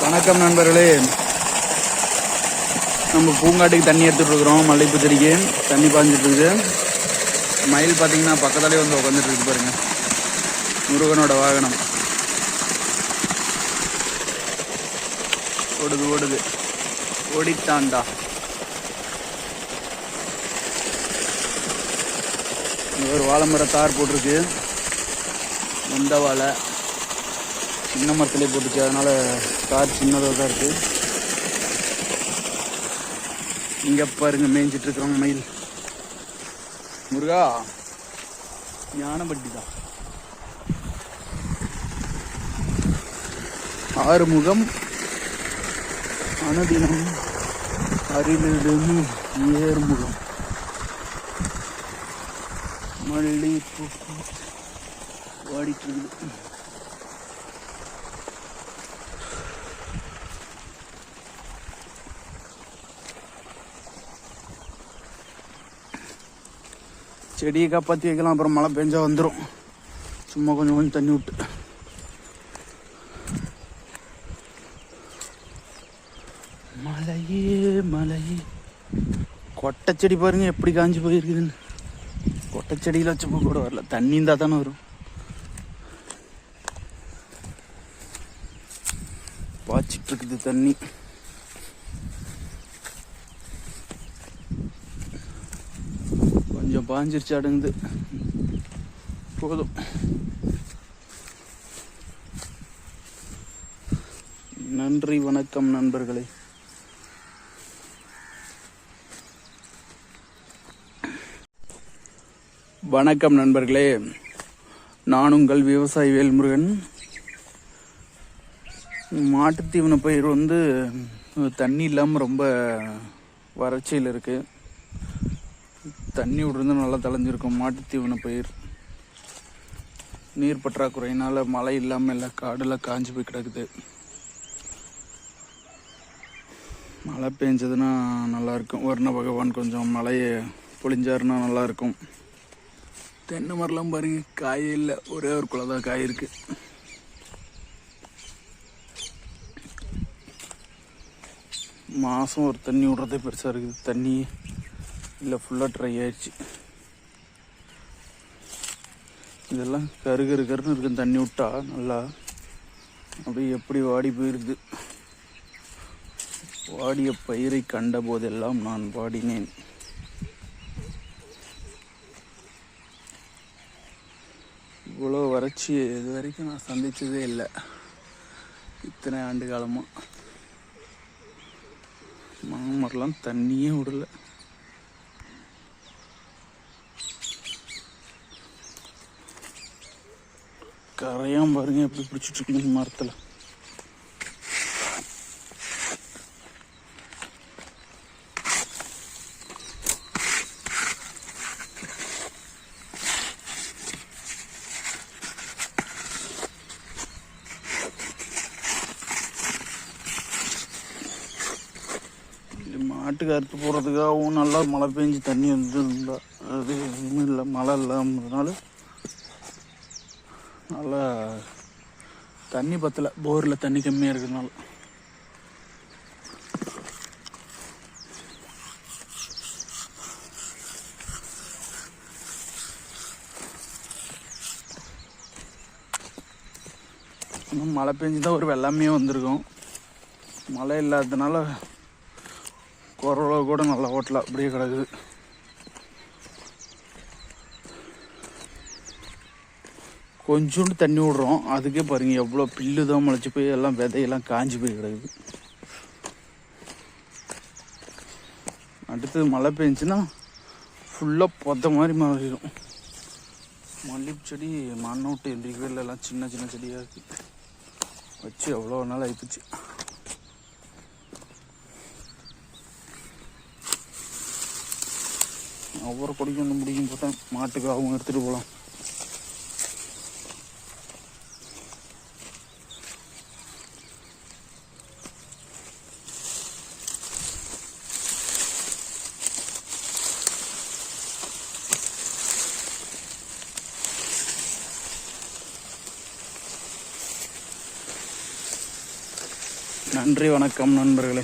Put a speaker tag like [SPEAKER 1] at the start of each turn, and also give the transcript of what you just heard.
[SPEAKER 1] வணக்கம் நண்பர்களே, நம்ம பூங்காட்டுக்கு தண்ணி எடுத்துட்டு இருக்கிறோம். மல்லிகைப்பூ செடிக்கு தண்ணி பாஞ்சிட்டு இருக்குது. மயில் பார்த்தீங்கன்னா பக்கத்தாலே வந்து உட்காந்துட்டு இருக்கு பாருங்க. முருகனோட வாகனம் ஓடுது ஓடுது ஓடித்தாண்டா. ஒரு வாழை மரம் தார் போட்டிருக்கு. எந்த வாழை சின்ன மரத்துலேயே போட்டுச்சு, அதனால தார் சின்னதாக தான் இருக்கு. இங்க பாருங்க மேய்ஞ்சிட்டு இருக்கிறோம் மயில். முருகா ஞானப்பட்டி தான். ஆறுமுகம் அனுதினம் அருளிடும் ஏறுமுகம். மல்லிகைப்பூ ஓடிட்டு இருக்குது. செடியை காப்பாற்றி வைக்கலாம், அப்புறம் மழை பெஞ்சா வந்துடும். சும்மா கொஞ்சம் கொஞ்சம் தண்ணி விட்டு. மலையே மலையே. கொட்டை செடி பாருங்க எப்படி காஞ்சி போயிருக்குதுன்னு. கொட்டை செடியில் வச்சப்போ கூட வரல, தண்ணி இருந்தால் தானே வரும். பாய்ச்சிட்டு இருக்குது தண்ணி. கொஞ்சம் பாஞ்சிருச்சு அடங்குது, போதும். நன்றி வணக்கம் நண்பர்களே. வணக்கம் நண்பர்களே, நான் உங்கள் விவசாயி வேல்முருகன். மாட்டுத்தீவன பயிர் வந்து தண்ணி இல்லாமல் ரொம்ப வறட்சியில் இருக்குது. தண்ணி விடுறது நல்லா தளைஞ்சிருக்கும். மாட்டுத்தீவன பயிர் நீர் பற்றாக்குறையினால மழை இல்லாமல் இல்லை, காடெல்லாம் காஞ்சி போய் கிடக்குது. மழை பெஞ்சதுன்னா நல்லாயிருக்கும். வர்ண பகவான் கொஞ்சம் மழையை பொழிஞ்சாருன்னா நல்லாயிருக்கும். தென்னை மரம்லாம் பாருங்க, காயே இல்லை, ஒரே ஒரு குலை தான் காய் இருக்கு. மாதம் ஒரு தண்ணி விடுறதே பெருசாக இருக்குது. தண்ணி இல்லை, ஃபுல்லாக ட்ரை ஆயிடுச்சு. இதெல்லாம் கருகருன்னு இருக்கு. தண்ணி விட்டா நல்லா அப்படியே எப்படி வாடி போயிருக்குது. வாடிய பயிரை கண்ட போதெல்லாம் நான் வாடினேன். இவ்வளோ வறட்சி இது வரைக்கும் நான் சந்திச்சதே இல்லை, இத்தனை ஆண்டு காலமாக. மாமரம்லாம் தண்ணியே விடல. கரையான் பாருங்க எப்படி பிடிச்சிட்டு இருக்கு மரத்தில். மாட்டுக்கு அறுத்து போடுறதுக்காகவும் நல்லா மழை பெஞ்சு தண்ணி வந்துருந்தா, அது எதுவுமே இல்லை. மழை இல்லாமதுனால நல்லா தண்ணி பத்தலை. போரில் தண்ணி கம்மியாக இருக்கிறதுனால. இன்னும் மழை பெஞ்சுதான் ஒரு வெள்ளாமையே வந்திருக்கும். மழை இல்லாததுனால குறவை கூட நல்லா ஓட்டலாம், அப்படியே கிடக்குது. கொஞ்சோண்டு தண்ணி விடுறோம், அதுக்கே பாருங்க எவ்வளோ பில்லு தான் முளைச்சி போய் எல்லாம் விதையெல்லாம் காஞ்சி போய் கிடக்குது. அடுத்தது மழை பெஞ்சுன்னா ஃபுல்லாக பொத்த மாதிரி மாறிடும். மல்லிகைப்பூ செடி மண்ணை விட்டு எந்திரிக்கவே இல்லை, எல்லாம் சின்ன சின்ன செடியாக இருக்குது. வச்சு எவ்வளோ நாள் ஆயிடுச்சு. ஒவ்வொரு கொடிக்கும் வந்து முடிக்கும் பார்த்தா மாட்டுக்கு அவங்க எடுத்துகிட்டு போகலாம். நன்றி, வணக்கம் நண்பர்களே.